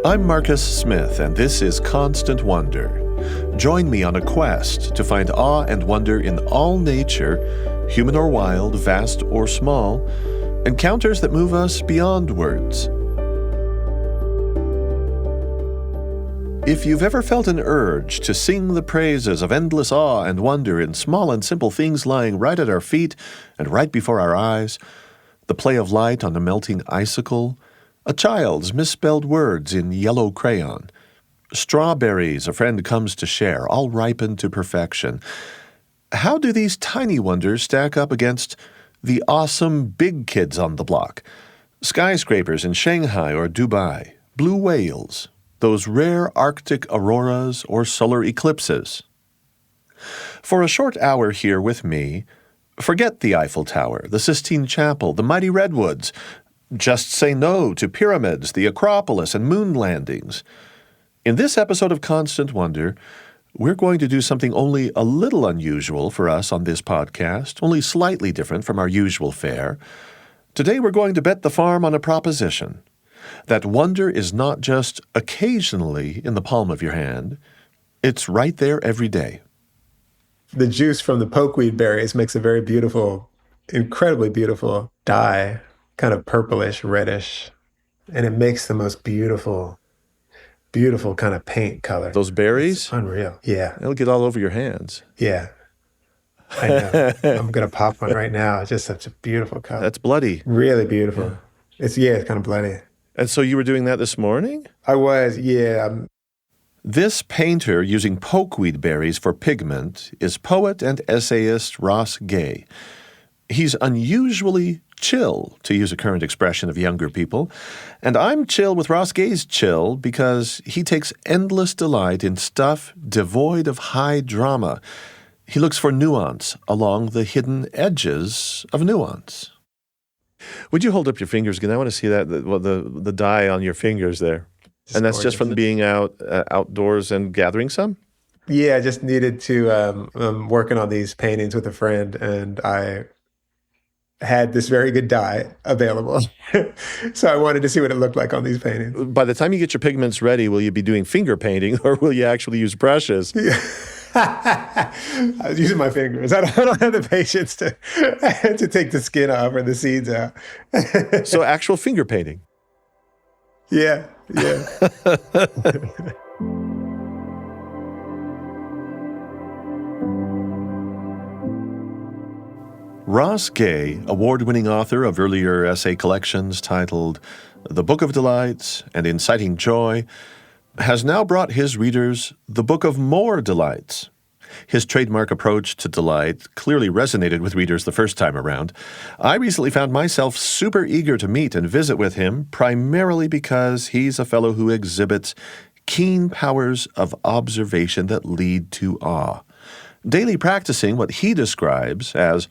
I'm Marcus Smith, and this is Constant Wonder. Join me on a quest to find awe and wonder in all nature, human or wild, vast or small, encounters that move us beyond words. If you've ever felt an urge to sing the praises of endless awe and wonder in small and simple things lying right at our feet and right before our eyes, the play of light on a melting icicle, a child's misspelled words in yellow crayon, strawberries a friend comes to share, all ripened to perfection. How do these tiny wonders stack up against the awesome big kids on the block? Skyscrapers in Shanghai or Dubai, blue whales, those rare Arctic auroras or solar eclipses. For a short hour here with me, forget the Eiffel Tower, the Sistine Chapel, the mighty redwoods. Just say no to pyramids, the Acropolis, and moon landings. In this episode of Constant Wonder, we're going to do something only a little unusual for us on this podcast, only slightly different from our usual fare. Today we're going to bet the farm on a proposition, that wonder is not just occasionally in the palm of your hand, it's right there every day. The juice from the pokeweed berries makes a very beautiful, incredibly beautiful dye, kind of purplish, reddish, and it makes the most beautiful kind of paint color. Those berries? It's unreal. Yeah. It'll get all over your hands. Yeah. I know. I'm going to pop one right now. It's just such a beautiful color. That's bloody. Really beautiful. Yeah. It's kind of bloody. And so you were doing that this morning? I was, yeah. This painter using pokeweed berries for pigment is poet and essayist Ross Gay. He's unusually chill, to use a current expression of younger people, and I'm chill with Ross Gay's chill because he takes endless delight in stuff devoid of high drama. He looks for nuance along the hidden edges of nuance. Would you hold up your fingers again? I want to see that, the dye on your fingers there. And that's just from being outdoors and gathering some? Yeah, I just needed to, I'm working on these paintings with a friend, and I had this very good dye available. So I wanted to see what it looked like on these paintings. By the time you get your pigments ready, will you be doing finger painting or will you actually use brushes? Yeah. I was using my fingers. I don't have the patience to take the skin off or the seeds out. So actual finger painting? Yeah. Ross Gay, award-winning author of earlier essay collections titled The Book of Delights and Inciting Joy, has now brought his readers the Book of More Delights. His trademark approach to delight clearly resonated with readers the first time around. I recently found myself super eager to meet and visit with him, primarily because he's a fellow who exhibits keen powers of observation that lead to awe, daily practicing what he describes as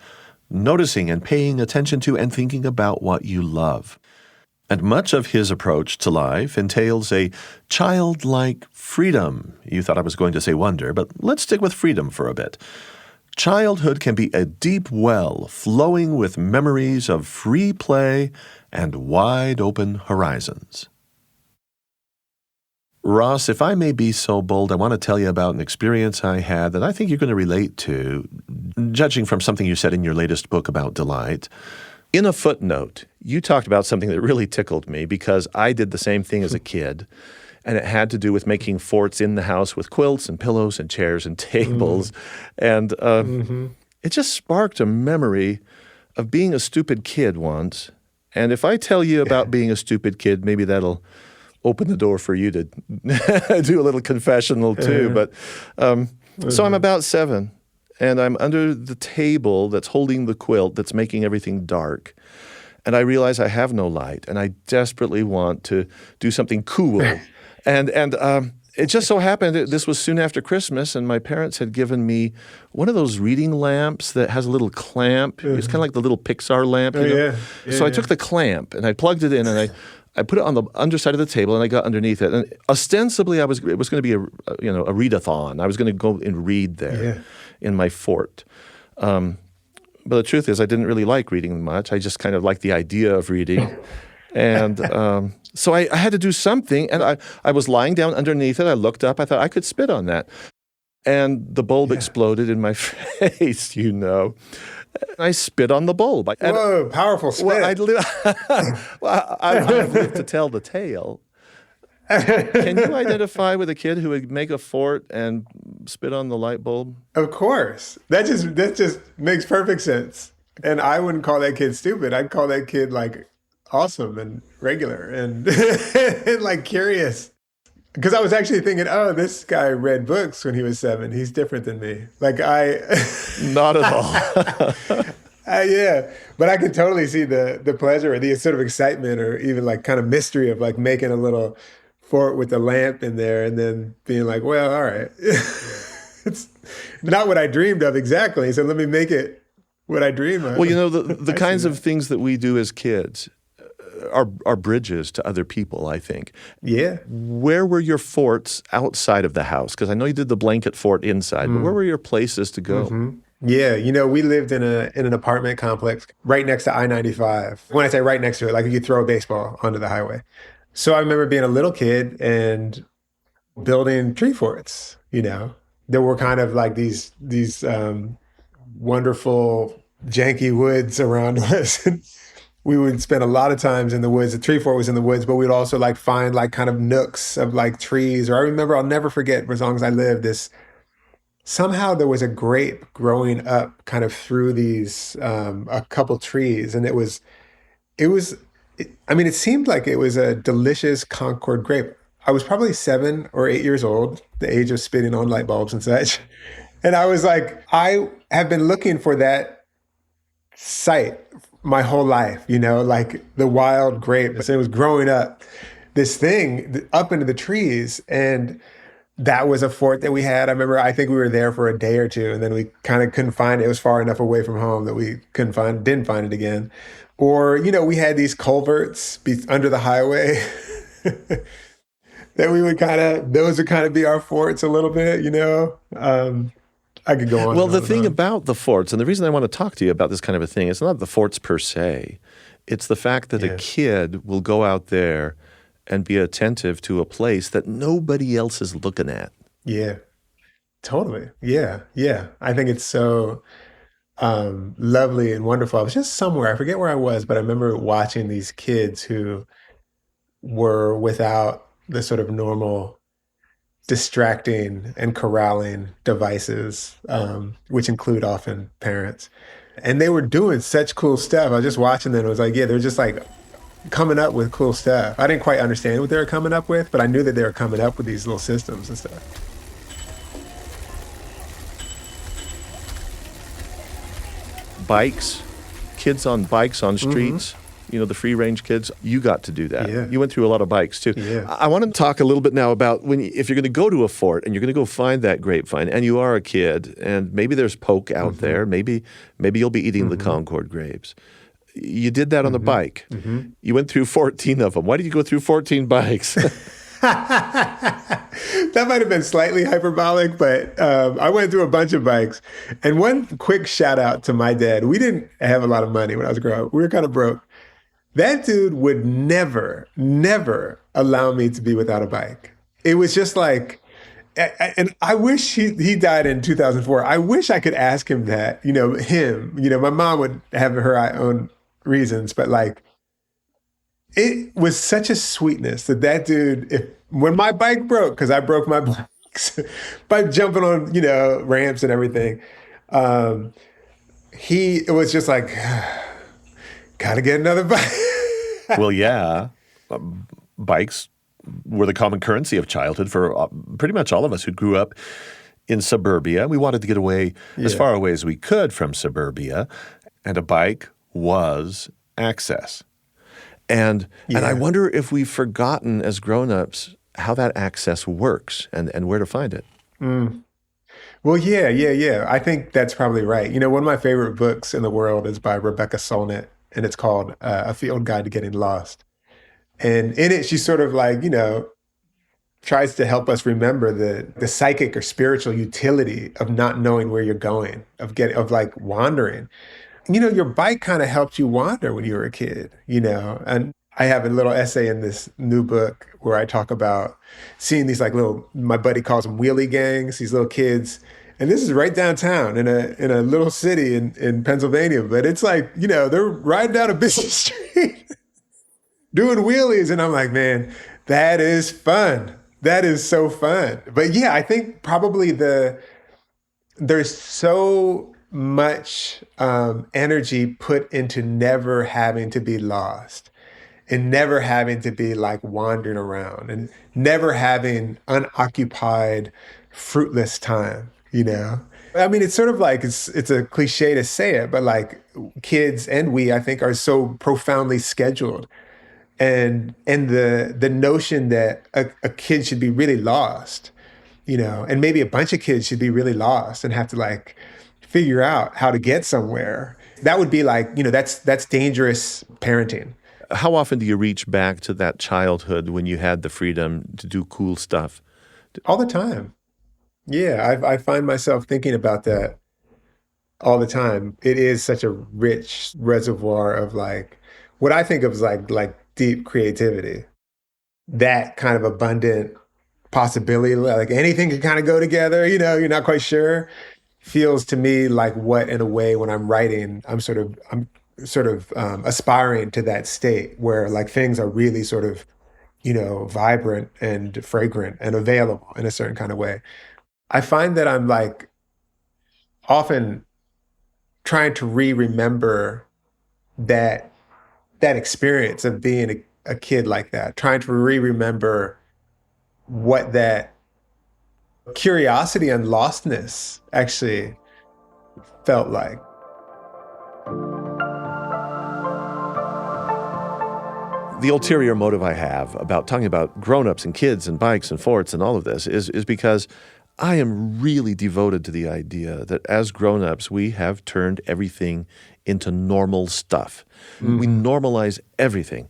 noticing and paying attention to and thinking about what you love. And much of his approach to life entails a childlike freedom. You thought I was going to say wonder, but let's stick with freedom for a bit. Childhood can be a deep well flowing with memories of free play and wide-open horizons. Ross, if I may be so bold, I want to tell you about an experience I had that I think you're going to relate to, judging from something you said in your latest book about delight. In a footnote, you talked about something that really tickled me because I did the same thing as a kid, and it had to do with making forts in the house with quilts and pillows and chairs and tables. And it just sparked a memory of being a stupid kid once. And if I tell you about being a stupid kid, maybe that'll open the door for you to do a little confessional too. But so I'm about 7, and I'm under the table that's holding the quilt that's making everything dark. And I realize I have no light, and I desperately want to do something cool. And it just so happened that this was soon after Christmas, and my parents had given me one of those reading lamps that has a little clamp. It's kind of like the little Pixar lamp. You know? So I took the clamp, and I plugged it in, and I put it on the underside of the table, and I got underneath it. And ostensibly, it was going to be a readathon. I was going to go and read there in my fort. But the truth is, I didn't really like reading much. I just kind of liked the idea of reading. And so I had to do something, and I was lying down underneath it. I looked up. I thought I could spit on that. And the bulb exploded in my face, I spit on the bulb. Whoa, powerful spit. I've lived to tell the tale. Can you identify with a kid who would make a fort and spit on the light bulb? Of course. That just makes perfect sense. And I wouldn't call that kid stupid. I'd call that kid like awesome and regular and, and like curious. Because I was actually thinking, oh, this guy read books when he was 7. He's different than me. Like Not at all. Yeah, but I could totally see the pleasure or the sort of excitement or even like kind of mystery of like making a little fort with a lamp in there and then being like, well, all right. It's not what I dreamed of exactly. So let me make it what I dream of. Well, the kinds of things that we do as kids are bridges to other people, I think. Yeah. Where were your forts outside of the house? Because I know you did the blanket fort inside, but where were your places to go? Mm-hmm. Yeah, we lived in an apartment complex right next to I-95. When I say right next to it, like you throw a baseball onto the highway. So I remember being a little kid and building tree forts, There were kind of like these wonderful janky woods around us. We would spend a lot of times in the woods. The tree fort was in the woods, but we'd also like find like kind of nooks of like trees. Or I remember, I'll never forget for as long as I live, somehow there was a grape growing up kind of through these, a couple trees. And it seemed like it was a delicious Concord grape. I was probably 7 or 8 years old, the age of spitting on light bulbs and such. And I was like, I have been looking for that sight my whole life, like the wild grape. It was growing up, this thing up into the trees. And that was a fort that we had. I think we were there for a day or two, and then we kind of couldn't find it. It was far enough away from home that we didn't find it again. Or, we had these culverts under the highway that those would kind of be our forts a little bit, I could go on. Well, the thing about the forts, and the reason I want to talk to you about this kind of a thing, it's not the forts per se. It's the fact that a kid will go out there and be attentive to a place that nobody else is looking at. Yeah, totally. Yeah. I think it's so lovely and wonderful. I was just somewhere, I forget where I was, but I remember watching these kids who were without the sort of normal distracting and corralling devices, which include often parents. And they were doing such cool stuff. I was just watching them and it was like, they're just like coming up with cool stuff. I didn't quite understand what they were coming up with, but I knew that they were coming up with these little systems and stuff. Bikes, kids on bikes on streets, the free range kids, you got to do that. Yeah. You went through a lot of bikes too. Yeah. I want to talk a little bit now about if you're going to go to a fort and you're going to go find that grapevine and you are a kid and maybe there's poke out there, maybe you'll be eating the Concord grapes. You did that on the bike. You went through 14 of them. Why did you go through 14 bikes? That might have been slightly hyperbolic, but I went through a bunch of bikes. And one quick shout out to my dad. We didn't have a lot of money when I was growing up. We were kind of broke. That dude would never allow me to be without a bike. It was just like, and I wish he died in 2004. I wish I could ask him that, my mom would have her own reasons, but like, it was such a sweetness that dude, when my bike broke, because I broke my bikes by jumping on, ramps and everything, it was just like, gotta get another bike. Well, yeah. Bikes were the common currency of childhood for pretty much all of us who grew up in suburbia. We wanted to get away as far away as we could from suburbia, and a bike was access. And I wonder if we've forgotten as grown-ups how that access works and where to find it. Well, yeah. I think that's probably right. One of my favorite books in the world is by Rebecca Solnit, and it's called A Field Guide to Getting Lost. And in it, she sort of like, tries to help us remember the psychic or spiritual utility of not knowing where you're going, of like wandering. Your bike kind of helped you wander when you were a kid, and I have a little essay in this new book where I talk about seeing these like little, my buddy calls them wheelie gangs, these little kids. And this is right downtown in a little city in Pennsylvania. But it's like, they're riding down a busy street doing wheelies. And I'm like, man, that is fun. That is so fun. But yeah, I think probably there's so much energy put into never having to be lost and never having to be like wandering around and never having unoccupied, fruitless time. I mean, it's sort of like it's a cliche to say it, but like kids and we, I think, are so profoundly scheduled. And the notion that a kid should be really lost, and maybe a bunch of kids should be really lost and have to like figure out how to get somewhere. That would be like, that's dangerous parenting. How often do you reach back to that childhood when you had the freedom to do cool stuff? All the time. Yeah, I find myself thinking about that all the time. It is such a rich reservoir of like what I think of as like deep creativity. That kind of abundant possibility, like anything can kind of go together, you're not quite sure. Feels to me like what, in a way, when I'm writing, I'm sort of aspiring to that state where like things are really sort of, vibrant and fragrant and available in a certain kind of way. I find that I'm like often trying to remember that experience of being a kid like that, trying to remember what that curiosity and lostness actually felt like. The ulterior motive I have about talking about grown-ups and kids and bikes and forts and all of this is because I am really devoted to the idea that as grown-ups, we have turned everything into normal stuff. Mm-hmm. We normalize everything.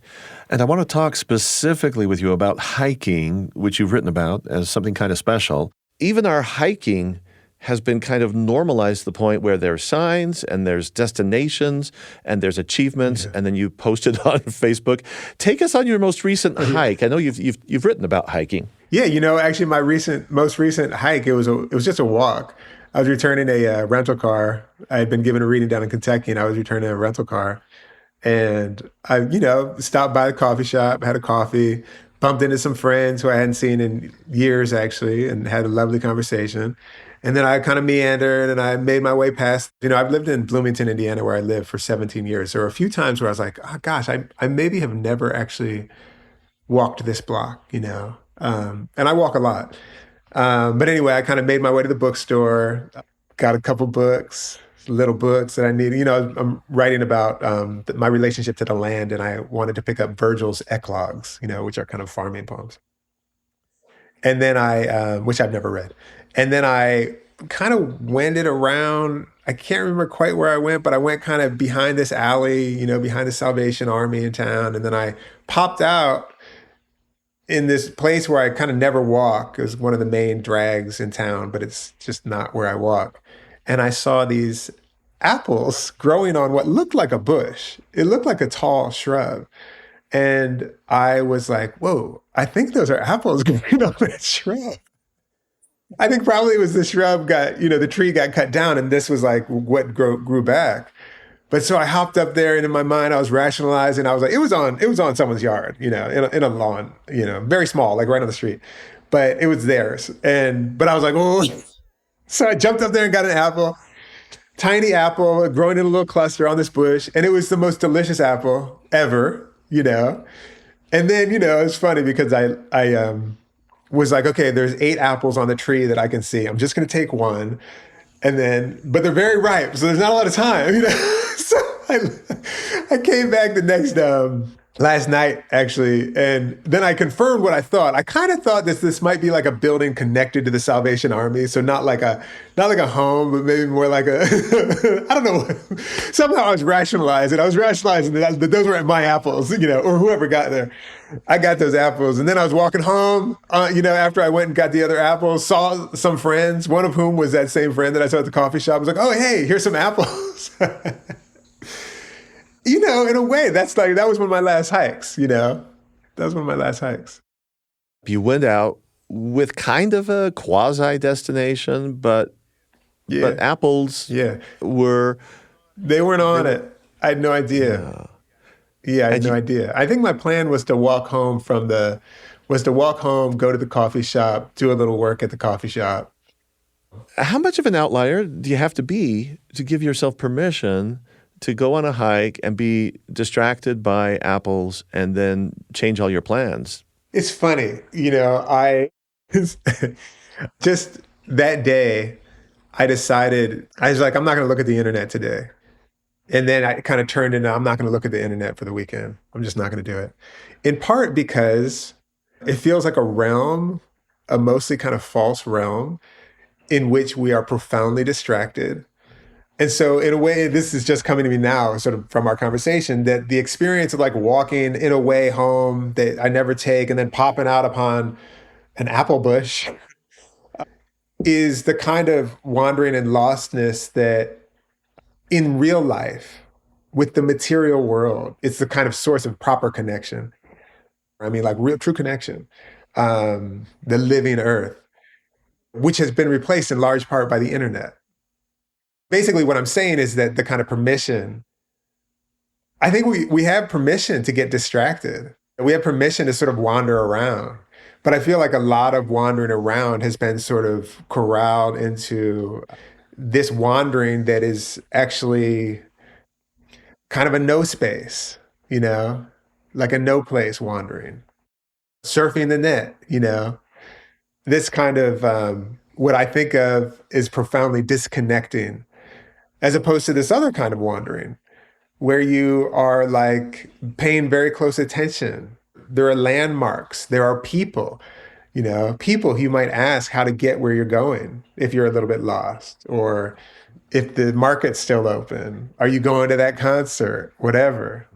And I want to talk specifically with you about hiking, which you've written about as something kind of special. Even our hiking has been kind of normalized to the point where there's signs and there's destinations and there's achievements, and then you post it on Facebook. Take us on your most recent hike. I know you've written about hiking. Yeah, actually my most recent hike, it was just a walk. I was returning a rental car. I had been given a reading down in Kentucky, and I was returning a rental car. And I, stopped by the coffee shop, had a coffee, bumped into some friends who I hadn't seen in years, actually, and had a lovely conversation. And then I kind of meandered and I made my way past, I've lived in Bloomington, Indiana, where I lived for 17 years. There were a few times where I was like, oh gosh, I maybe have never actually walked this block, and I walk a lot. But anyway, I kind of made my way to the bookstore, got a couple books, little books that I needed. I'm writing about my relationship to the land, and I wanted to pick up Virgil's Eclogues, which are kind of farming poems. And then which I've never read. And then I kind of wended around. I can't remember quite where I went, but I went kind of behind this alley, behind the Salvation Army in town. And then I popped out in this place where I kind of never walk. It was one of the main drags in town, but it's just not where I walk. And I saw these apples growing on what looked like a bush. It looked like a tall shrub. And I was like, whoa, I think those are apples growing on that shrub. I think probably it was the shrub the tree got cut down, and this was like what grew back. But so I hopped up there, and in my mind I was rationalizing. I was like, it was on someone's yard, in a lawn, very small, like right on the street. But it was theirs. But I was like, oh. So I jumped up there and got an apple, tiny apple, growing in a little cluster on this bush. And it was the most delicious apple ever, And then, it's funny because I was like, okay, there's 8 apples on the tree that I can see. I'm just going to take one. But they're very ripe, so there's not a lot of time, So I came back the next, last night, actually, and then I confirmed what I thought. I kind of thought this might be like a building connected to the Salvation Army, so not like a home, but maybe more like a, I don't know. Somehow I was rationalizing. that those were my apples, or whoever got there. I got those apples, and then I was walking home, after I went and got the other apples, saw some friends, one of whom was that same friend that I saw at the coffee shop. I was like, oh, hey, here's some apples. In a way, that was one of my last hikes, That was one of my last hikes. You went out with kind of a quasi destination, but Yeah. apples Yeah. were They weren't on it. I had no idea. yeah. Yeah, I had And no idea. I think my plan was to walk home go to the coffee shop, do a little work at the coffee shop. how much of an outlier do you have to be to give yourself permission to go on a hike and be distracted by apples and then change all your plans? It's funny, I just that day I decided I was like, I'm not going to look at the internet today. And then I kind of turned into, I'm not going to look at the internet for the weekend. I'm just not going to do it. In part because it feels like a mostly kind of false realm in which we are profoundly distracted. And so in a way, this is just coming to me now, sort of from our conversation, that the experience of like walking in a way home that I never take and then popping out upon an apple bush is the kind of wandering and lostness that in real life with the material world, it's the kind of source of proper connection. I mean, like real true connection, the living earth, which has been replaced in large part by the internet. Basically, what I'm saying is that the kind of permission, I think we have permission to get distracted. We have permission to sort of wander around. But I feel like a lot of wandering around has been sort of corralled into this wandering that is actually kind of a no space, like a no place wandering, surfing the net, this kind of what I think of is profoundly disconnecting, as opposed to this other kind of wandering where you are like paying very close attention. There are landmarks, there are people, people who you might ask how to get where you're going if you're a little bit lost, or if the market's still open, are you going to that concert, whatever.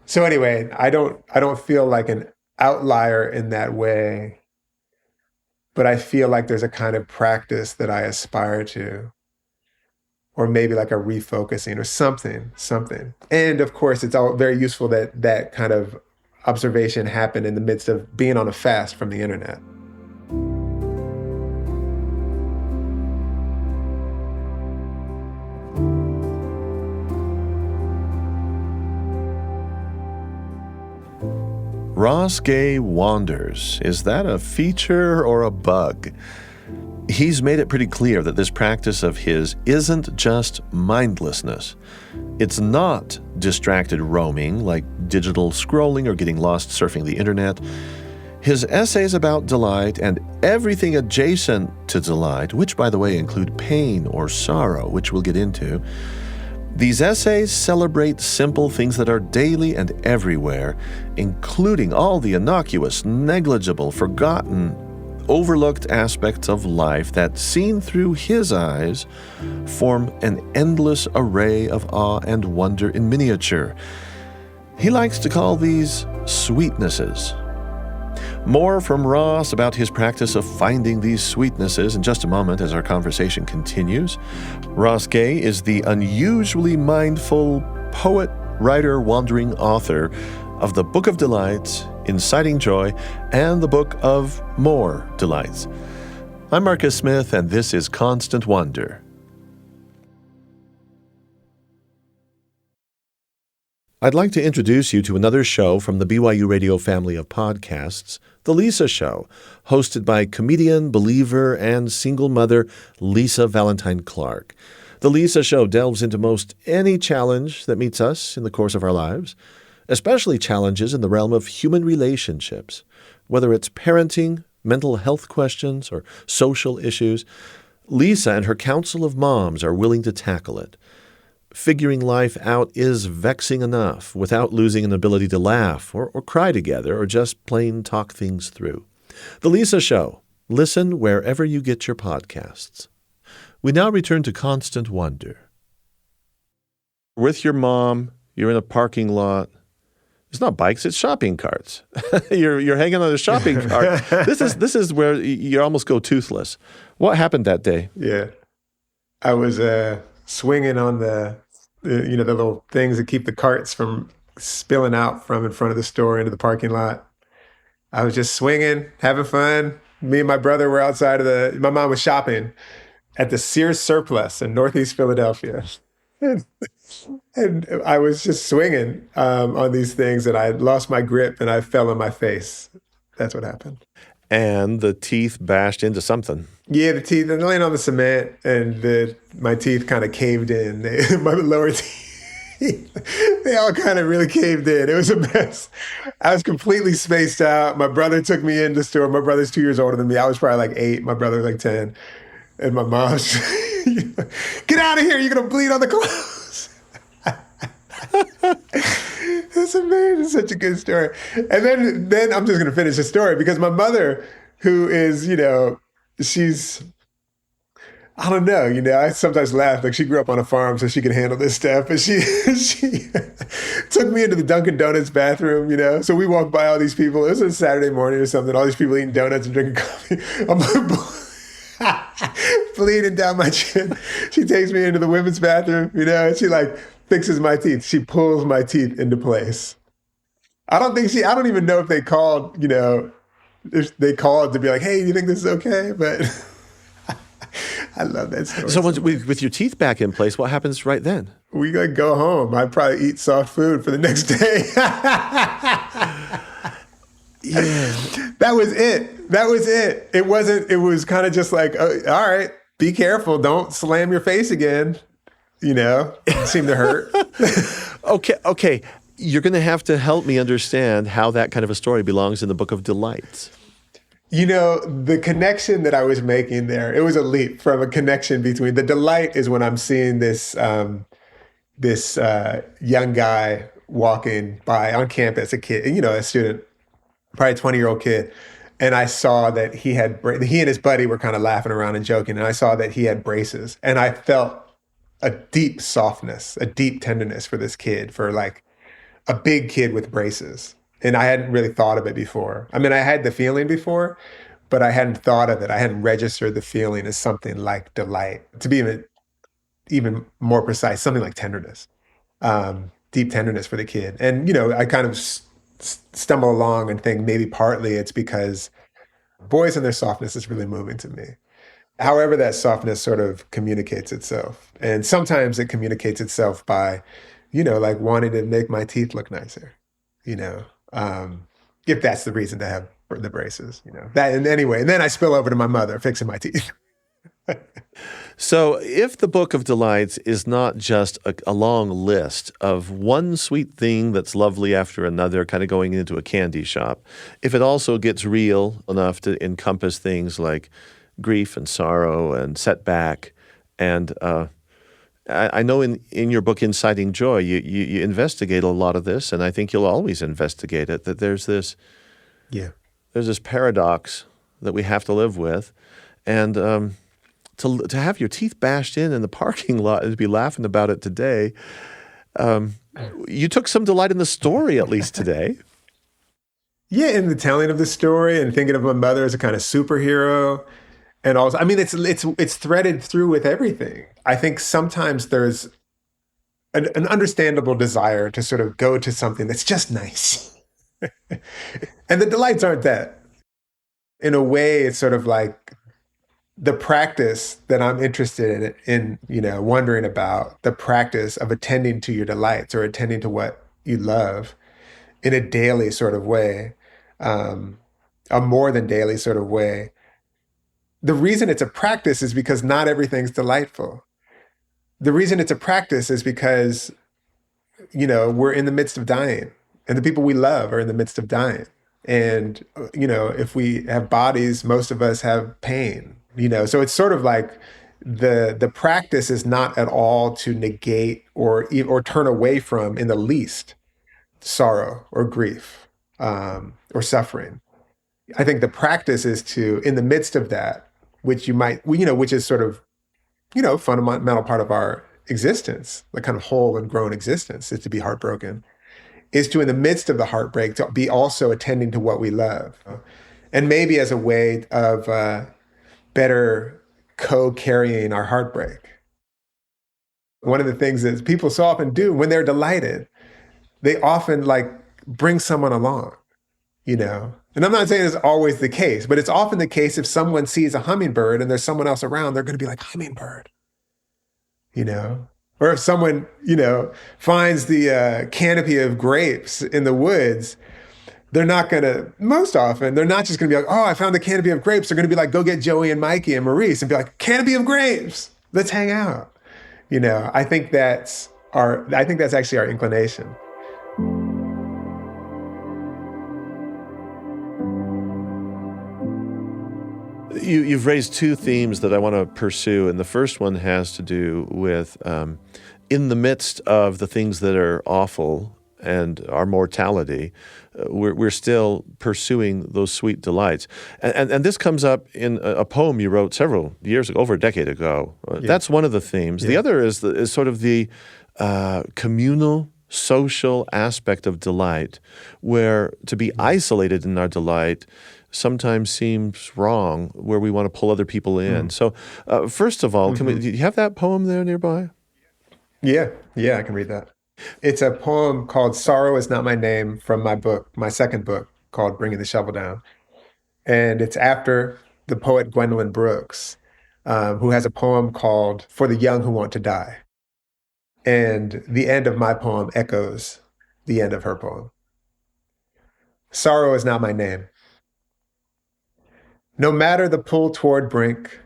So anyway, I don't feel like an outlier in that way, but I feel like there's a kind of practice that I aspire to, or maybe like a refocusing or something. And of course, it's all very useful that that kind of observation happened in the midst of being on a fast from the internet. Ross Gay wanders. Is that a feature or a bug? He's made it pretty clear that this practice of his isn't just mindlessness. It's not distracted roaming like digital scrolling or getting lost surfing the internet. His essays about delight and everything adjacent to delight, which by the way include pain or sorrow, which we'll get into, these essays celebrate simple things that are daily and everywhere, including all the innocuous, negligible, forgotten, overlooked aspects of life that, seen through his eyes, form an endless array of awe and wonder in miniature. He likes to call these sweetnesses. More from Ross about his practice of finding these sweetnesses in just a moment as our conversation continues. Ross Gay is the unusually mindful poet, writer, wandering author of the Book of Delights, Inciting Joy, and the Book of More Delights. I'm Marcus Smith, and this is Constant Wonder. I'd like to introduce you to another show from the BYU Radio family of podcasts, The Lisa Show, hosted by comedian, believer, and single mother Lisa Valentine Clark. The Lisa Show delves into most any challenge that meets us in the course of our lives, especially challenges in the realm of human relationships, whether it's parenting, mental health questions, or social issues. Lisa and her council of moms are willing to tackle it. Figuring life out is vexing enough without losing an ability to laugh or cry together or just plain talk things through. The Lisa Show. Listen wherever you get your podcasts. We now return to Constant Wonder. With your mom, you're in a parking lot. It's not bikes, it's shopping carts. You're hanging on a shopping cart. This is where you almost go toothless. What happened that day? Yeah. I was swinging on the the little things that keep the carts from spilling out from in front of the store into the parking lot. I was just swinging, having fun. Me and my brother were outside my mom was shopping at the Sears Surplus in Northeast Philadelphia. And, and I was just swinging on these things, and I lost my grip and I fell on my face. That's what happened. And the teeth bashed into something. Yeah, the teeth, and laying on the cement, and my teeth kind of caved in. My lower teeth, they all kind of really caved in. It was a mess. I was completely spaced out. My brother took me in the store. My brother's 2 years older than me. I was probably like 8. My brother was like 10. And my mom's, get out of here. You're going to bleed on the clothes. That's amazing. It's such a good story. And then I'm just going to finish the story because my mother, who is, she's, I don't know, I sometimes laugh. Like she grew up on a farm so she could handle this stuff. And she took me into the Dunkin' Donuts bathroom, So we walked by all these people. It was a Saturday morning or something. All these people eating donuts and drinking coffee. I'm like, bleeding down my chin. She takes me into the women's bathroom, and she like fixes my teeth. She pulls my teeth into place. I don't even know if they called, if they called to be like, hey, do you think this is okay? But I love that story. So with your teeth back in place, what happens right then? We gotta go home. I'd probably eat soft food for the next day. Yeah. That was it. It was kind of just like, oh, all right, be careful. Don't slam your face again. It seemed to hurt. Okay. You're going to have to help me understand how that kind of a story belongs in the Book of Delights. The connection that I was making there, it was a leap from a connection between the delight is when I'm seeing this young guy walking by on campus, a kid, a student, probably a 20-year-old kid. And I saw that he and his buddy were kind of laughing around and joking. And I saw that he had braces. And I felt a deep softness, a deep tenderness for this kid, for like a big kid with braces. And I hadn't really thought of it before. I mean, I had the feeling before, but I hadn't thought of it. I hadn't registered the feeling as something like delight. To be even more precise, something like tenderness, deep tenderness for the kid. And, I kind of stumble along and think maybe partly it's because boys and their softness is really moving to me. However, that softness sort of communicates itself. And sometimes it communicates itself by, like wanting to make my teeth look nicer, if that's the reason to have the braces, that. And anyway, and then I spill over to my mother fixing my teeth. So if the Book of Delights is not just a long list of one sweet thing that's lovely after another, kind of going into a candy shop, if it also gets real enough to encompass things like grief and sorrow and setback, and I know in your book, Inciting Joy, you investigate a lot of this, and I think you'll always investigate it, that there's this paradox that we have to live with, and to have your teeth bashed in the parking lot and to be laughing about it today, you took some delight in the story, at least today. Yeah, in the telling of the story and thinking of my mother as a kind of superhero. And also, I mean, it's threaded through with everything. I think sometimes there's an understandable desire to sort of go to something that's just nice. And the delights aren't that. In a way, it's sort of like the practice that I'm interested in, wondering about, the practice of attending to your delights or attending to what you love in a daily sort of way, a more than daily sort of way. The reason it's a practice is because not everything's delightful. The reason it's a practice is because, we're in the midst of dying and the people we love are in the midst of dying. And, if we have bodies, most of us have pain, so it's sort of like the practice is not at all to negate or turn away from in the least sorrow or grief, or suffering. I think the practice is to, in the midst of that, which which is sort of, fundamental part of our existence, the kind of whole and grown existence, is to be heartbroken, is to, in the midst of the heartbreak, to be also attending to what we love. And maybe as a way of better co-carrying our heartbreak. One of the things that people so often do when they're delighted, they often like bring someone along, you know? And I'm not saying it's always the case, but it's often the case if someone sees a hummingbird and there's someone else around, they're going to be like, hummingbird, you know? Or if someone, you know, finds the canopy of grapes in the woods, they're not going to, most often, they're not just going to be like, oh, I found the canopy of grapes. They're going to be like, go get Joey and Mikey and Maurice and be like, canopy of grapes, let's hang out. You know, I think that's actually our inclination. You've raised two themes that I want to pursue, and the first one has to do with in the midst of the things that are awful and our mortality, we're still pursuing those sweet delights. And this comes up in a poem you wrote several years ago, over a decade ago. Yeah. That's one of the themes. Yeah. The other is sort of the communal, social aspect of delight, where to be isolated in our delight sometimes seems wrong, where we want to pull other people in. So first of all, do you have that poem there nearby? Yeah, I can read that. It's a poem called Sorrow Is Not My Name from my book, my second book called Bringing the Shovel Down. And it's after the poet Gwendolyn Brooks, who has a poem called For the Young Who Want to Die. And the end of my poem echoes the end of her poem. Sorrow is not my name. No matter the pull toward brink,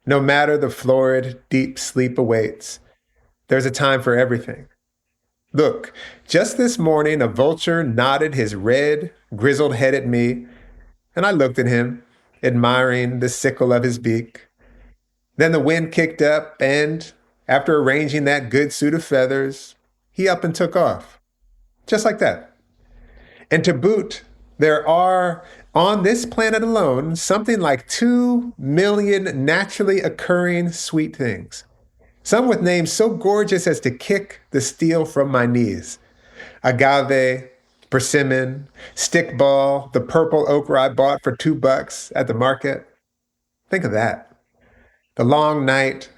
no matter the florid, deep sleep awaits, there's a time for everything. Look, just this morning, a vulture nodded his red, grizzled head at me, and I looked at him, admiring the sickle of his beak. Then the wind kicked up, and after arranging that good suit of feathers, he up and took off. Just like that. And to boot, there are, on this planet alone, something like 2 million naturally occurring sweet things. Some with names so gorgeous as to kick the steel from my knees. Agave, persimmon, stickball, the purple okra I bought for $2 at the market. Think of that. The long night,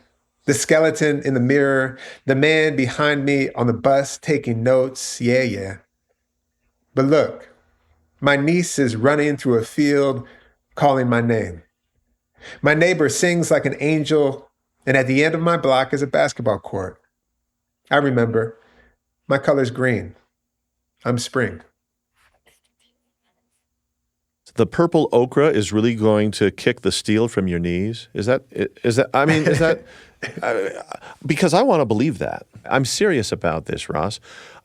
the skeleton in the mirror, the man behind me on the bus taking notes. Yeah. But look, my niece is running through a field calling my name. My neighbor sings like an angel, and at the end of my block is a basketball court. I remember. My color's green. I'm spring. The purple okra is really going to kick the steel from your knees? Is that because I want to believe that. I'm serious about this, Ross.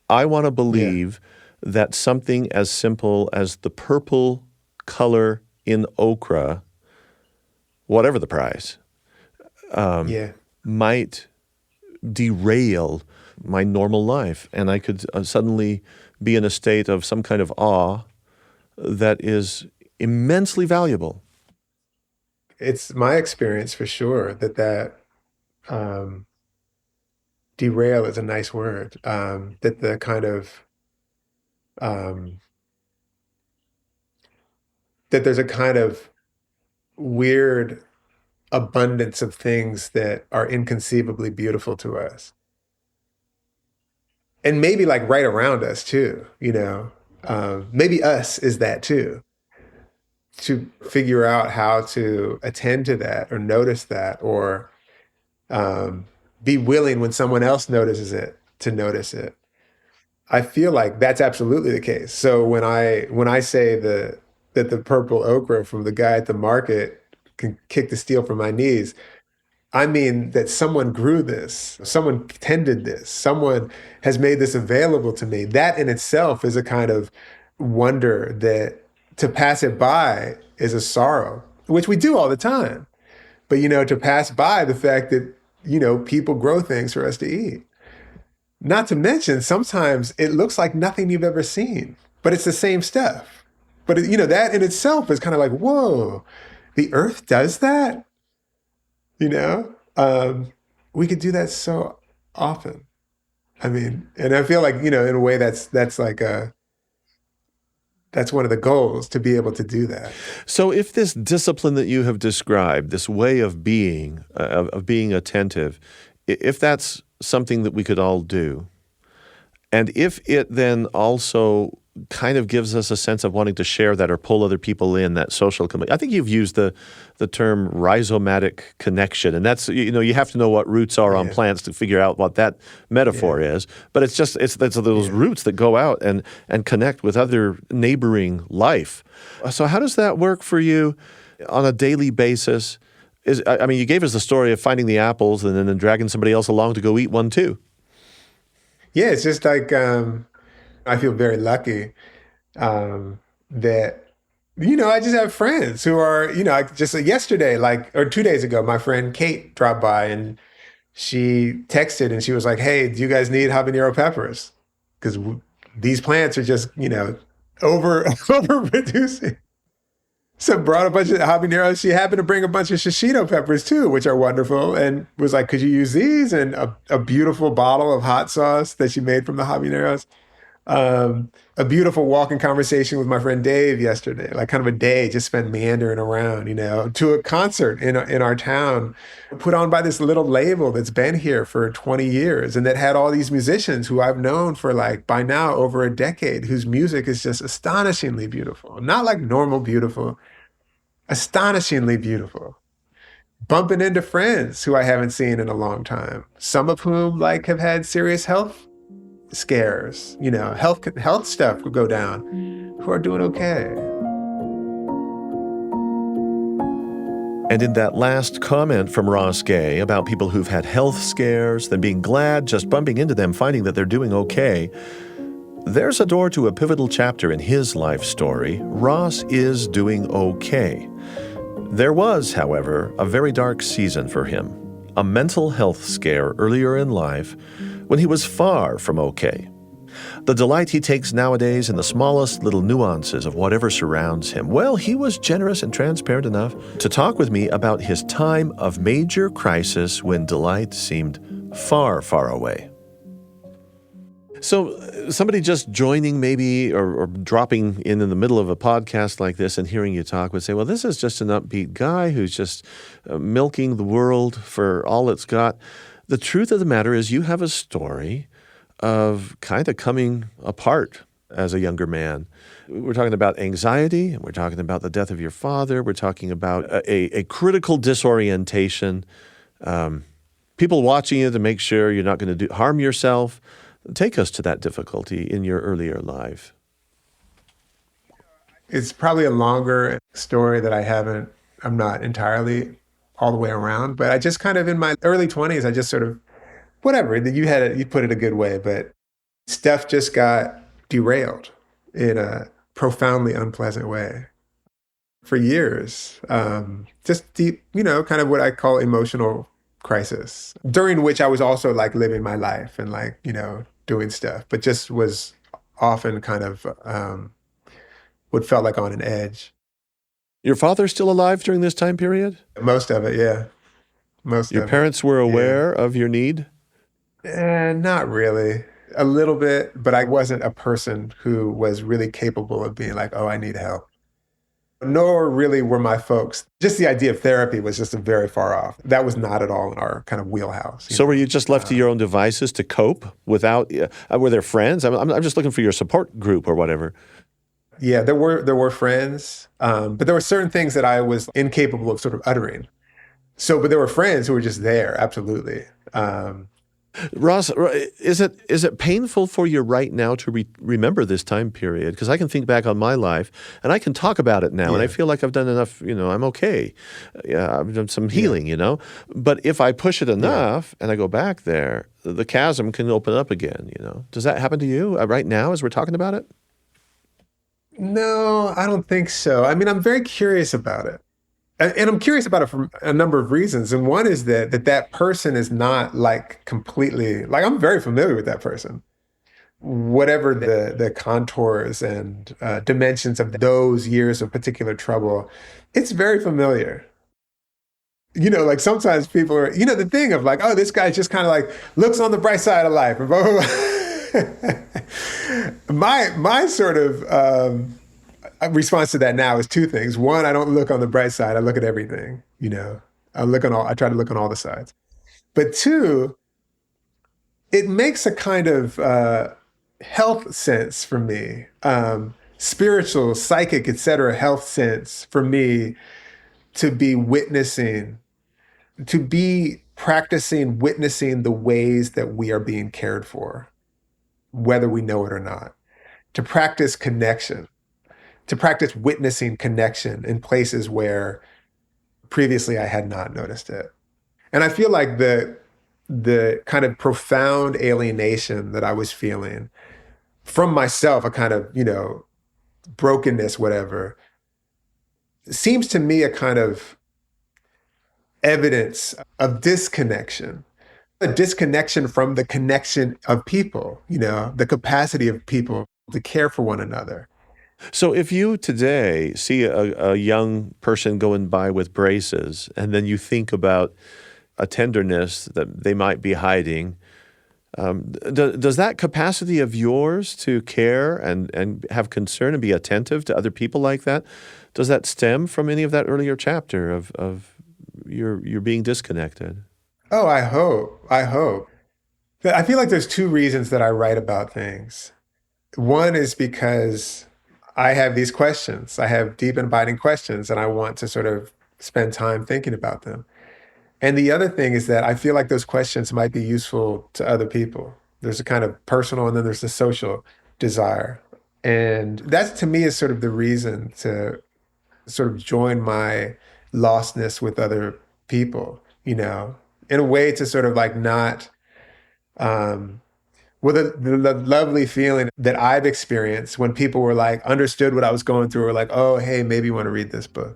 I want to believe that something as simple as the purple color in okra, whatever the price, might derail my normal life, and I could suddenly be in a state of some kind of awe that is immensely valuable. It's my experience for sure that derail is a nice word. That the kind of that there's a kind of weird abundance of things that are inconceivably beautiful to us. And maybe like right around us too, you know. Maybe us is that too. To figure out how to attend to that or notice that or be willing when someone else notices it to notice it. I feel like that's absolutely the case. So when I say that the purple okra from the guy at the market can kick the steel from my knees, I mean that someone grew this, someone tended this, someone has made this available to me. That in itself is a kind of wonder that to pass it by is a sorrow, which we do all the time. But, you know, to pass by the fact that, you know, people grow things for us to eat. Not to mention, sometimes it looks like nothing you've ever seen, but it's the same stuff. But, you know, that in itself is kind of like, whoa, the earth does that? You know, we could do that so often. I mean, and I feel like, you know, in a way that's one of the goals, to be able to do that. So if this discipline that you have described, this way of being attentive, if that's something that we could all do, and if it then also kind of gives us a sense of wanting to share that or pull other people in, that social community. I think you've used the term rhizomatic connection, and that's, you have to know what roots are on plants to figure out what that metaphor is. But it's those roots that go out and connect with other neighboring life. So how does that work for you on a daily basis? You gave us the story of finding the apples and then dragging somebody else along to go eat one too. Yeah, it's just like I feel very lucky that, I just have friends who are, just yesterday, or 2 days ago, my friend Kate dropped by and she texted and she was like, "Hey, do you guys need habanero peppers? Because these plants are just, overproducing." So brought a bunch of habaneros. She happened to bring a bunch of shishito peppers too, which are wonderful, and was like, "Could you use these?" And a beautiful bottle of hot sauce that she made from the habaneros. A beautiful walking conversation with my friend Dave yesterday, like kind of a day just spent meandering around, to a concert in our town put on by this little label that's been here for 20 years and that had all these musicians who I've known for by now over a decade, whose music is just astonishingly beautiful. Not like normal beautiful, astonishingly beautiful. Bumping into friends who I haven't seen in a long time, some of whom have had serious health scares, health stuff would go down, who are doing okay. And in that last comment from Ross Gay about people who've had health scares, then being glad, just bumping into them, finding that they're doing okay, there's a door to a pivotal chapter in his life story. Ross is doing okay. There was, however, a very dark season for him, a mental health scare earlier in life when he was far from okay. The delight he takes nowadays in the smallest little nuances of whatever surrounds him. Well, he was generous and transparent enough to talk with me about his time of major crisis when delight seemed far, far away. So somebody just joining maybe or dropping in the middle of a podcast like this and hearing you talk would say, well, this is just an upbeat guy who's just milking the world for all it's got. The truth of the matter is you have a story of kind of coming apart as a younger man. We're talking about anxiety, and we're talking about the death of your father. We're talking about a critical disorientation, people watching you to make sure you're not going to harm yourself. Take us to that difficulty in your earlier life. It's probably a longer story that I'm not entirely all the way around, but I just kind of in my early 20s, I just sort of, whatever, you put it a good way, but stuff just got derailed in a profoundly unpleasant way for years. Just deep, kind of what I call emotional crisis, during which I was also living my life and doing stuff, but just was often kind of what felt like on an edge. Your father still alive during this time period? Most of it, yeah. Your parents were aware of your need? Not really. A little bit, but I wasn't a person who was really capable of being like, oh, I need help. Nor really were my folks. Just the idea of therapy was just very far off. That was not at all in our kind of wheelhouse. So were you just left to your own devices to cope without, were there friends? I'm just looking for your support group or whatever. Yeah, there were friends, but there were certain things that I was incapable of sort of uttering. But there were friends who were just there, absolutely. Ross, is it painful for you right now to remember this time period? Because I can think back on my life, and I can talk about it now, and I feel like I've done enough, I'm okay. I've done some healing, But if I push it enough, and I go back there, the chasm can open up again, Does that happen to you right now as we're talking about it? No, I don't think so. I'm very curious about it. And I'm curious about it for a number of reasons. And one is that person is not completely, I'm very familiar with that person. Whatever the contours and dimensions of those years of particular trouble, it's very familiar. Sometimes people are, the thing of oh, this guy just kind of looks on the bright side of life. And blah, blah, blah. My sort of response to that now is two things. One, I don't look on the bright side. I look at everything. I try to look on all the sides. But two, It makes a kind of health sense for me, spiritual, psychic, etc. health sense for me to be witnessing, to be practicing witnessing the ways that we are being cared for, whether we know it or not. To practice connection, to practice witnessing connection in places where previously I had not noticed it. And I feel like the kind of profound alienation that I was feeling from myself, a kind of, brokenness, whatever, seems to me a kind of evidence of disconnection, a disconnection from the connection of people, the capacity of people to care for one another. So if you today see a young person going by with braces, and then you think about a tenderness that they might be hiding, does that capacity of yours to care and have concern and be attentive to other people like that, does that stem from any of that earlier chapter of your being disconnected? Oh, I hope. I hope. I feel like there's two reasons that I write about things. One is because I have these questions. I have deep and abiding questions, and I want to sort of spend time thinking about them. And the other thing is that I feel like those questions might be useful to other people. There's a kind of personal, and then there's the social desire. And that to me is sort of the reason to sort of join my lostness with other people, in a way to sort of like not, well, the lovely feeling that I've experienced when people were like, understood what I was going through, or like, oh, hey, maybe you want to read this book,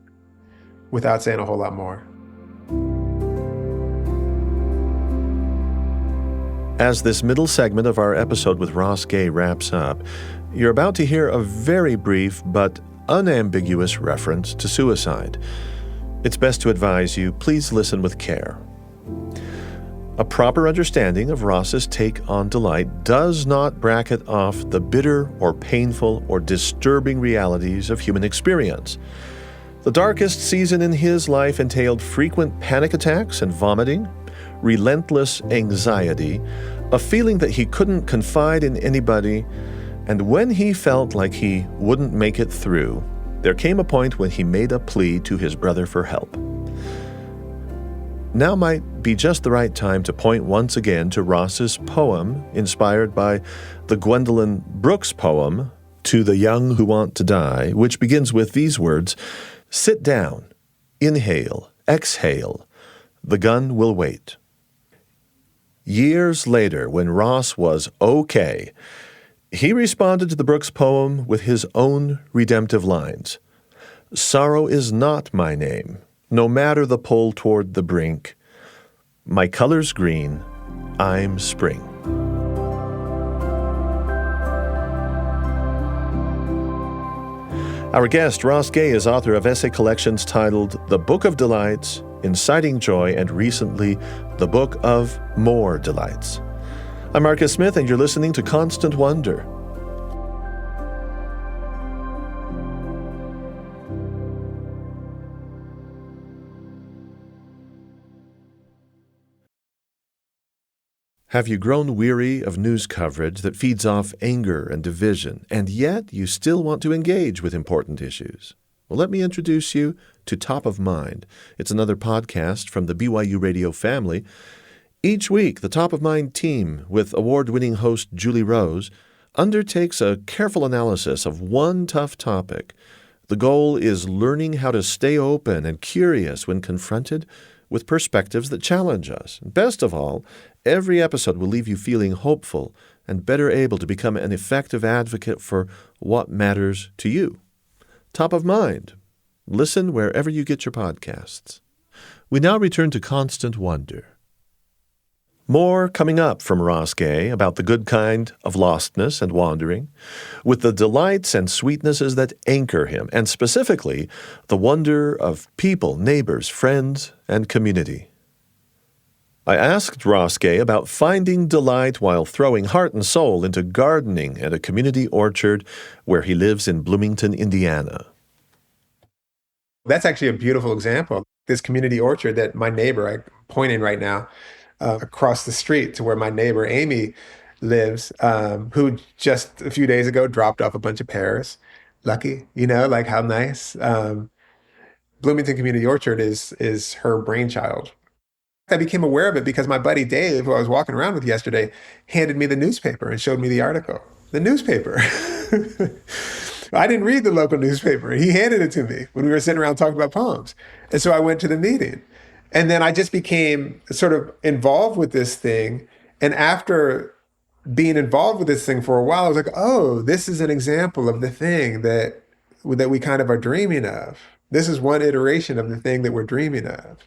without saying a whole lot more. As this middle segment of our episode with Ross Gay wraps up, you're about to hear a very brief but unambiguous reference to suicide. It's best to advise you, please listen with care. A proper understanding of Ross's take on delight does not bracket off the bitter or painful or disturbing realities of human experience. The darkest season in his life entailed frequent panic attacks and vomiting, relentless anxiety, a feeling that he couldn't confide in anybody, and when he felt like he wouldn't make it through, there came a point when he made a plea to his brother for help. Now might be just the right time to point once again to Ross's poem, inspired by the Gwendolyn Brooks poem, To the Young Who Want to Die, which begins with these words, "Sit down, inhale, exhale, the gun will wait." Years later, when Ross was okay, he responded to the Brooks poem with his own redemptive lines. "Sorrow is not my name, no matter the pull toward the brink. My color's green, I'm spring." Our guest, Ross Gay, is author of essay collections titled The Book of Delights, Inciting Joy, and recently, The Book of More Delights. I'm Marcus Smith, and you're listening to Constant Wonder. Have you grown weary of news coverage that feeds off anger and division, and yet you still want to engage with important issues? Well, let me introduce you to Top of Mind. It's another podcast from the BYU Radio family. Each week, the Top of Mind team, with award-winning host Julie Rose, undertakes a careful analysis of one tough topic. The goal is learning how to stay open and curious when confronted with perspectives that challenge us. And best of all, every episode will leave you feeling hopeful and better able to become an effective advocate for what matters to you. Top of Mind. Listen wherever you get your podcasts. We now return to Constant Wonder. More coming up from Ross Gay about the good kind of lostness and wandering, with the delights and sweetnesses that anchor him, and specifically the wonder of people, neighbors, friends, and community. I asked Ross Gay about finding delight while throwing heart and soul into gardening at a community orchard where he lives in Bloomington, Indiana. That's actually a beautiful example. This community orchard that my neighbor, I'm pointing right now, across the street to where my neighbor Amy lives, who just a few days ago dropped off a bunch of pears. Lucky, like how nice. Bloomington Community Orchard is her brainchild. I became aware of it because my buddy Dave, who I was walking around with yesterday, handed me the newspaper and showed me the article. The newspaper. I didn't read the local newspaper. He handed it to me when we were sitting around talking about poems. And so I went to the meeting. And then I just became sort of involved with this thing. And after being involved with this thing for a while, I was like, oh, this is an example of the thing that we kind of are dreaming of. This is one iteration of the thing that we're dreaming of.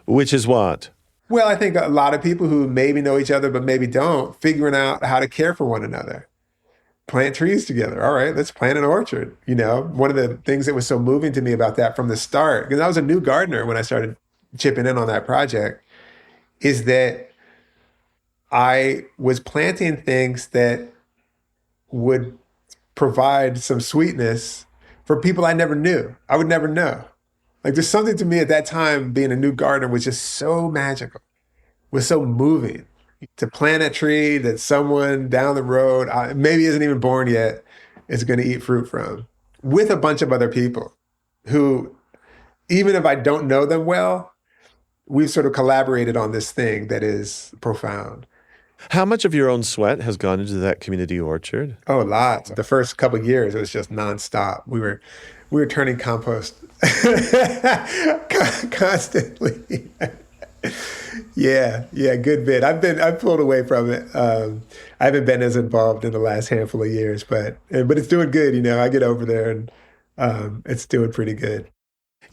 Which is what? Well, I think a lot of people who maybe know each other but maybe don't, figuring out how to care for one another. Plant trees together. All right, let's plant an orchard. One of the things that was so moving to me about that from the start, because I was a new gardener when I started chipping in on that project, is that I was planting things that would provide some sweetness for people I never knew. I would never know. Like there's something to me at that time, being a new gardener was just so magical, was so moving. To plant a tree that someone down the road, maybe isn't even born yet, is going to eat fruit from, with a bunch of other people who, even if I don't know them well, we've sort of collaborated on this thing that is profound. How much of your own sweat has gone into that community orchard? Oh, lots. The first couple of years, it was just nonstop. We were turning compost constantly. Yeah, good bit. I've pulled away from it. I haven't been as involved in the last handful of years, but it's doing good. I get over there and it's doing pretty good.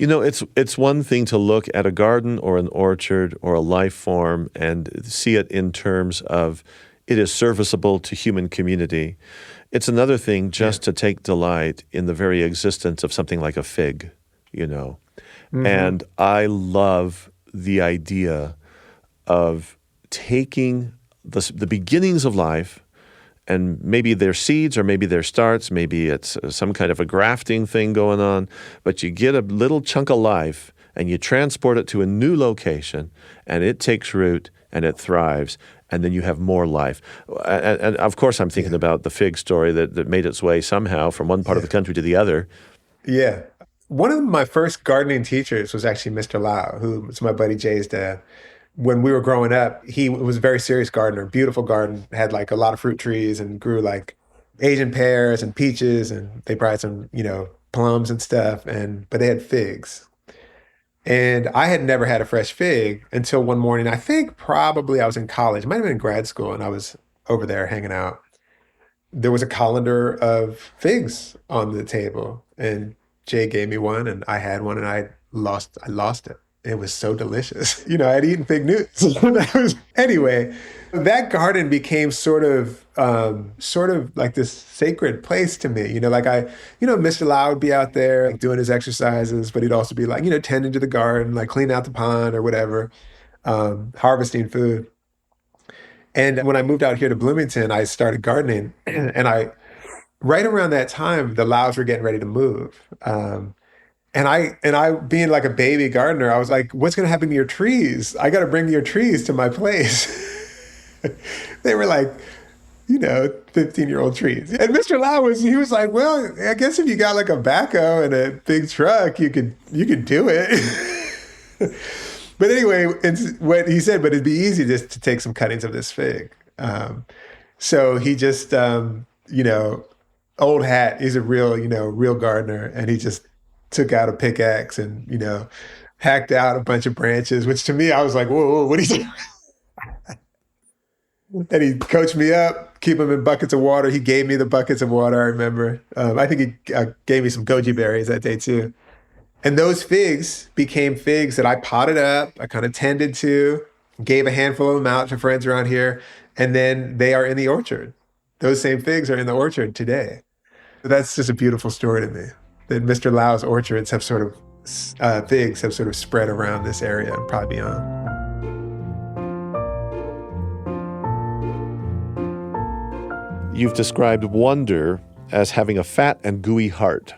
It's one thing to look at a garden or an orchard or a life form and see it in terms of it is serviceable to human community. It's another thing just to take delight in the very existence of something like a fig, Mm-hmm. And I love the idea of taking the beginnings of life, and maybe they're seeds or maybe they're starts, maybe it's some kind of a grafting thing going on, but you get a little chunk of life and you transport it to a new location and it takes root and it thrives, and then you have more life. And of course I'm thinking about the fig story that made its way somehow from one part of the country to the other. Yeah. One of my first gardening teachers was actually Mr. Lau, who was my buddy Jay's dad. When we were growing up, he was a very serious gardener, beautiful garden, had like a lot of fruit trees and grew like Asian pears and peaches, and they probably had some, plums and stuff, but they had figs. And I had never had a fresh fig until one morning. I think probably I was in college, might have been in grad school, and I was over there hanging out. There was a colander of figs on the table, and Jay gave me one, and I had one, and I lost it. It was so delicious. I'd eaten fig Newtons. Anyway, that garden became sort of like this sacred place to me. Mr. Lau would be out there like, doing his exercises, but he'd also be like, tending to the garden, like cleaning out the pond or whatever, harvesting food. And when I moved out here to Bloomington, I started gardening, and right around that time, the Laos were getting ready to move. And I being like a baby gardener, I was like, what's going to happen to your trees? I got to bring your trees to my place. They were like, 15-year-old trees. And Mr. Lau was like, well, I guess if you got like a backhoe and a big truck, you could do it. But anyway, it's what he said, but it'd be easy just to take some cuttings of this fig. So he just, old hat, he's a real gardener. And he just took out a pickaxe and, hacked out a bunch of branches, which to me, I was like, whoa, what are you doing? And he coached me up, keep them in buckets of water. He gave me the buckets of water, I remember. I think he gave me some goji berries that day too. And those figs became figs that I potted up, I kind of tended to, gave a handful of them out to friends around here, and then they are in the orchard. Those same figs are in the orchard today. That's just a beautiful story to me, that Mr. Lau's orchards have sort of, figs have sort of spread around this area and probably beyond. You've described wonder as having a fat and gooey heart.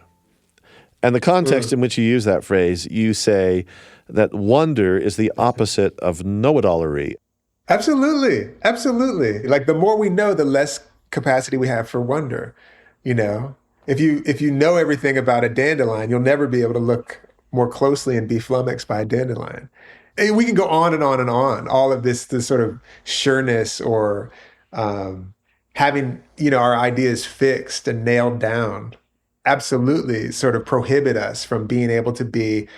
And the context in which you use that phrase, you say that wonder is the opposite of know-it-allery. Absolutely. Absolutely. Like the more we know, the less capacity we have for wonder, you know. If you know everything about a dandelion, you'll never be able to look more closely and be flummoxed by a dandelion. And we can go on and on and on. All of this sort of sureness or um, having, our ideas fixed and nailed down absolutely sort of prohibit us from being able to be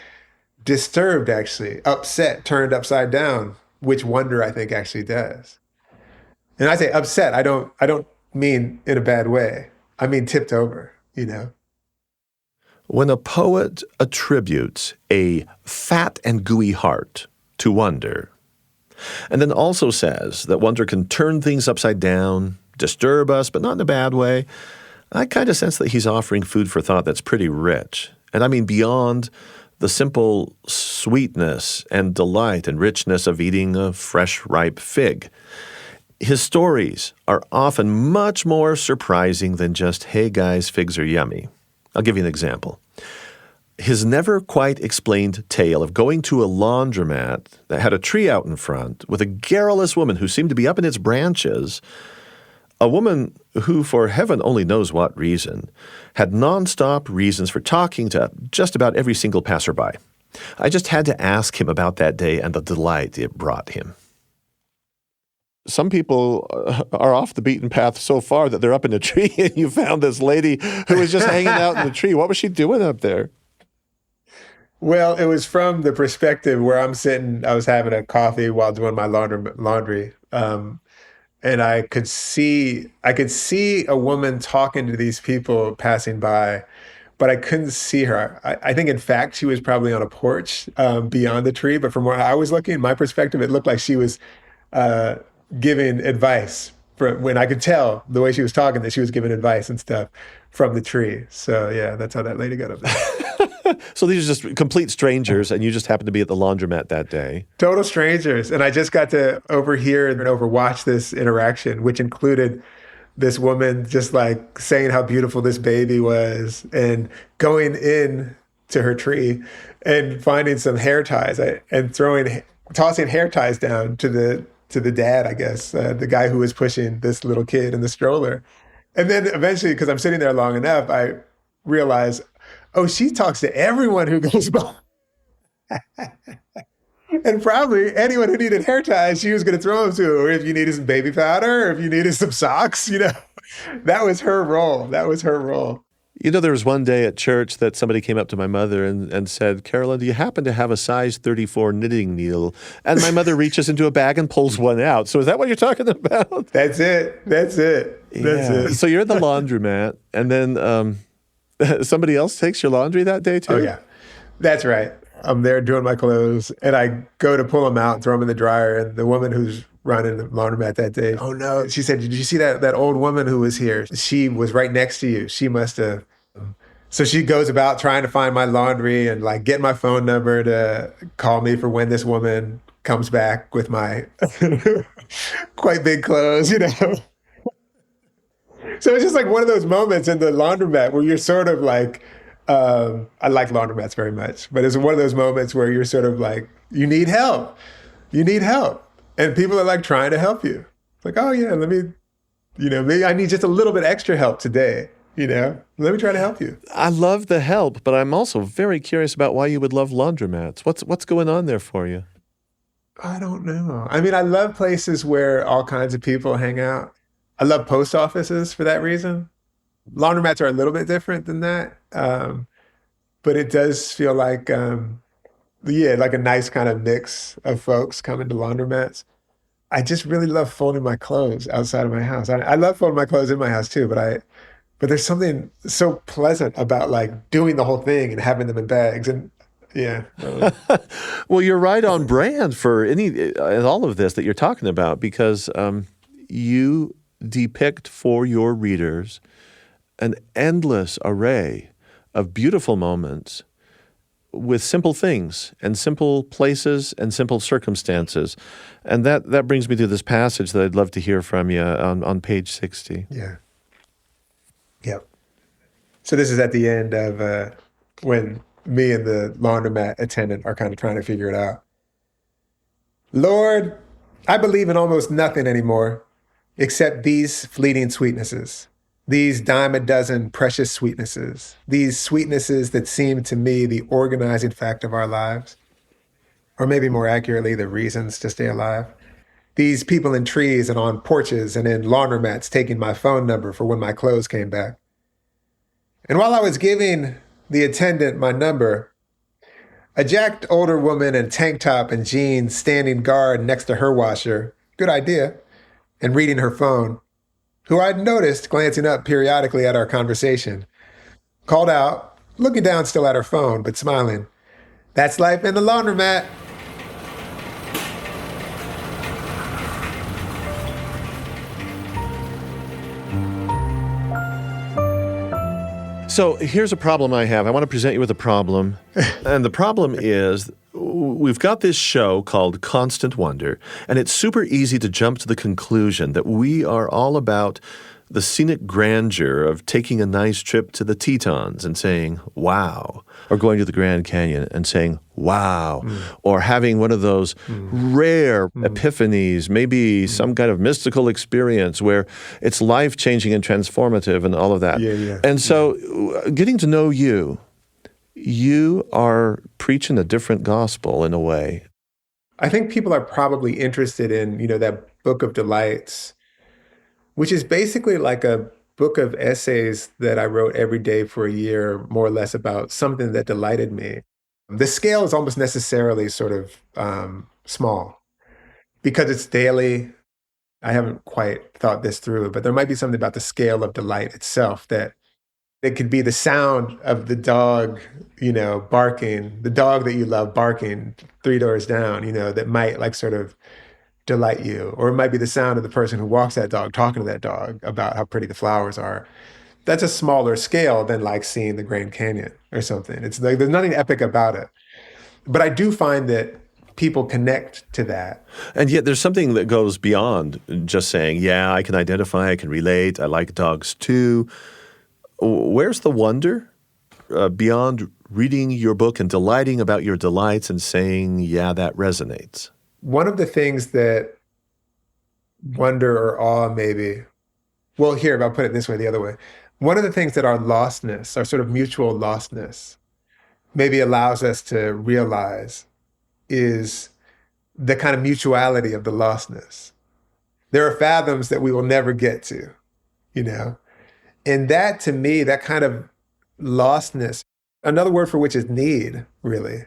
disturbed, actually, upset, turned upside down, which wonder I think actually does. And I say upset, I don't mean in a bad way. I mean tipped over, you know. When a poet attributes a fat and gooey heart to wonder, and then also says that wonder can turn things upside down, disturb us, but not in a bad way, I kind of sense that he's offering food for thought that's pretty rich. And I mean beyond the simple sweetness and delight and richness of eating a fresh, ripe fig. His stories are often much more surprising than just, hey guys, figs are yummy. I'll give you an example. His never quite explained tale of going to a laundromat that had a tree out in front with a garrulous woman who seemed to be up in its branches, a woman who, for heaven only knows what reason, had nonstop reasons for talking to just about every single passerby. I just had to ask him about that day and the delight it brought him. Some people are off the beaten path so far that they're up in a tree, and you found this lady who was just hanging out in the tree. What was she doing up there? Well, it was from the perspective where I'm sitting. I was having a coffee while doing my laundry, and I could see a woman talking to these people passing by, but I couldn't see her. I think, in fact, she was probably on a porch beyond the tree. But from where I was looking, my perspective, it looked like she was uh, giving advice. For when I could tell the way she was talking that she was giving advice and stuff from the tree. So yeah, that's how that lady got up there. So these are just complete strangers, and you just happened to be at the laundromat that day. Total strangers. And I just got to overhear and overwatch this interaction, which included this woman just like saying how beautiful this baby was and going in to her tree and finding some hair ties and tossing hair ties down to the dad, I guess, the guy who was pushing this little kid in the stroller. And then eventually, because I'm sitting there long enough, I realize, oh, she talks to everyone who goes by. And probably anyone who needed hair ties, she was going to throw them to. Or if you needed some baby powder, or if you needed some socks, that was her role. That was her role. There was one day at church that somebody came up to my mother and said, Carolyn, do you happen to have a size 34 knitting needle? And my mother reaches into a bag and pulls one out. So is that what you're talking about? That's it. That's it. That's it. So you're at the laundromat, and then somebody else takes your laundry that day too? Oh, yeah. That's right. I'm there doing my clothes, and I go to pull them out and throw them in the dryer. And the woman who's running the laundromat that day, oh no, she said, did you see that old woman who was here? She was right next to you. She must have. So she goes about trying to find my laundry and like get my phone number to call me for when this woman comes back with my quite big clothes, So it's just like one of those moments in the laundromat where you're sort of like, I like laundromats very much, but it's one of those moments where you're sort of like, you need help. You need help. And people are like trying to help you. Like, oh yeah, maybe I need just a little bit extra help today. Let me try to help you. I love the help, but I'm also very curious about why you would love laundromats. What's going on there for you? I don't know. I mean, I love places where all kinds of people hang out. I love post offices for that reason. Laundromats are a little bit different than that. But it does feel like, like a nice kind of mix of folks coming to laundromats. I just really love folding my clothes outside of my house. I love folding my clothes in my house too, but there's something so pleasant about like doing the whole thing and having them in bags. And yeah. Well, you're right on brand for all of this that you're talking about, because you depict for your readers an endless array of beautiful moments with simple things and simple places and simple circumstances. And that brings me to this passage that I'd love to hear from you on page 60. Yeah. Yep. So this is at the end of when me and the laundromat attendant are kind of trying to figure it out. Lord, I believe in almost nothing anymore except these fleeting sweetnesses, these dime a dozen precious sweetnesses, these sweetnesses that seem to me the organizing fact of our lives, or maybe more accurately, the reasons to stay alive. These people in trees and on porches and in laundromats taking my phone number for when my clothes came back. And while I was giving the attendant my number, a jacked older woman in tank top and jeans standing guard next to her washer, good idea, and reading her phone, who I'd noticed glancing up periodically at our conversation, called out, looking down still at her phone, but smiling, "That's life in the laundromat." So here's a problem I have. I want to present you with a problem. And the problem is we've got this show called Constant Wonder, and it's super easy to jump to the conclusion that we are all about the scenic grandeur of taking a nice trip to the Tetons and saying, wow, or going to the Grand Canyon and saying, wow, or having one of those rare epiphanies, maybe some kind of mystical experience where it's life-changing and transformative and all of that. And so getting to know you, you are preaching a different gospel in a way. I think people are probably interested in, that Book of Delights, which is basically like a book of essays that I wrote every day for a year, more or less about something that delighted me. The scale is almost necessarily sort of small because it's daily. I haven't quite thought this through, but there might be something about the scale of delight itself that it could be the sound of the dog, barking, the dog that you love barking 3 doors down, that might like sort of delight you. Or it might be the sound of the person who walks that dog, talking to that dog about how pretty the flowers are. That's a smaller scale than like seeing the Grand Canyon or something. It's like there's nothing epic about it. But I do find that people connect to that. And yet there's something that goes beyond just saying, yeah, I can identify, I can relate, I like dogs too. Where's the wonder beyond reading your book and delighting about your delights and saying, yeah, that resonates? One of the things that wonder or awe maybe, well, here, I'll put it this way, the other way. One of the things that our lostness, our sort of mutual lostness, maybe allows us to realize is the kind of mutuality of the lostness. There are fathoms that we will never get to, And that, to me, that kind of lostness, another word for which is need, really,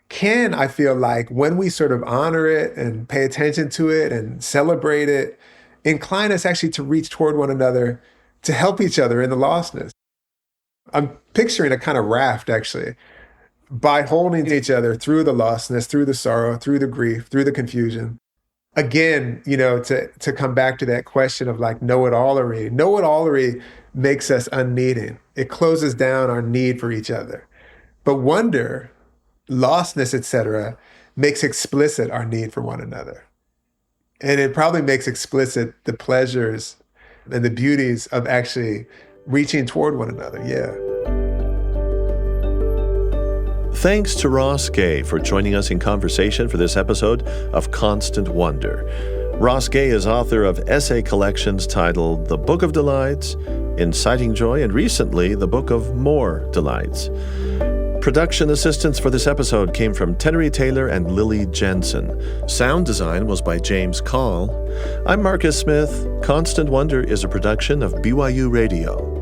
can, I feel like, when we sort of honor it and pay attention to it and celebrate it, incline us actually to reach toward one another to help each other in the lostness. I'm picturing a kind of raft, actually, by holding each other through the lostness, through the sorrow, through the grief, through the confusion. Again, to come back to that question of like know-it-allery. Know-it-allery makes us unneeding. It closes down our need for each other. But wonder, lostness, etc., makes explicit our need for one another. And it probably makes explicit the pleasures and the beauties of actually reaching toward one another. Yeah. Thanks to Ross Gay for joining us in conversation for this episode of Constant Wonder. Ross Gay is author of essay collections titled The Book of Delights, Inciting Joy, and recently The Book of More Delights. Production assistance for this episode came from Tenery Taylor and Lily Jensen. Sound design was by James Call. I'm Marcus Smith. Constant Wonder is a production of BYU Radio.